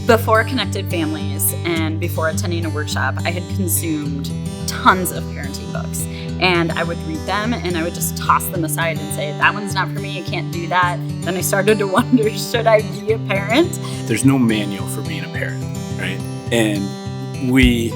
Before Connected Families and before attending a workshop, I had consumed tons of parenting books. And I would read them and I would just toss them aside and say, that one's not for me, I can't do that. Then I started to wonder, should I be a parent? There's no manual for being a parent, right? And we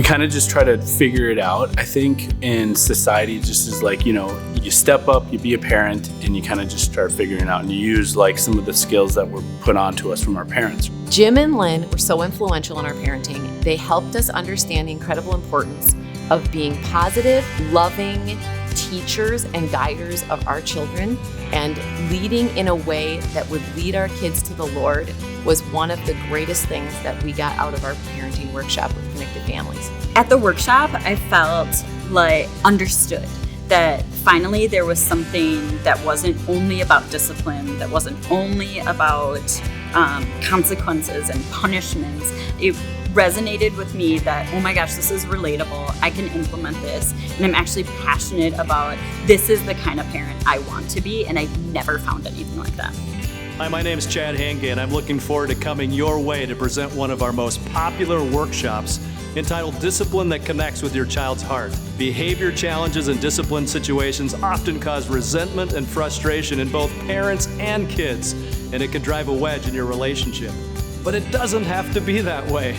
kind of just try to figure it out. I think in society just is like, you step up, you be a parent, and you kind of just start figuring it out. And you use like some of the skills that were put on to us from our parents. Jim and Lynn were so influential in our parenting. They helped us understand the incredible importance of being positive, loving teachers and guiders of our children, and leading in a way that would lead our kids to the Lord was one of the greatest things that we got out of our parenting workshop with Connected Families. At the workshop, I felt like understood that finally there was something that wasn't only about discipline, that wasn't only about consequences and punishments. It resonated with me that, oh my gosh, this is relatable. I can implement this. And I'm actually passionate about this is the kind of parent I want to be. And I've never found anything like that. Hi, my name is Chad Hanke, and I'm looking forward to coming your way to present one of our most popular workshops entitled Discipline That Connects with Your Child's Heart. Behavior challenges and discipline situations often cause resentment and frustration in both parents and kids, and it can drive a wedge in your relationship. But it doesn't have to be that way.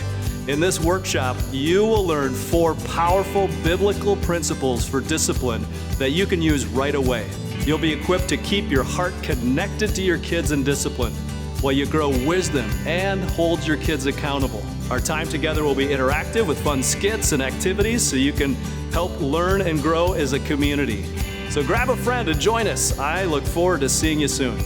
In this workshop, you will learn 4 powerful biblical principles for discipline that you can use right away. You'll be equipped to keep your heart connected to your kids in discipline while you grow wisdom and hold your kids accountable. Our time together will be interactive with fun skits and activities so you can help learn and grow as a community. So grab a friend and join us. I look forward to seeing you soon.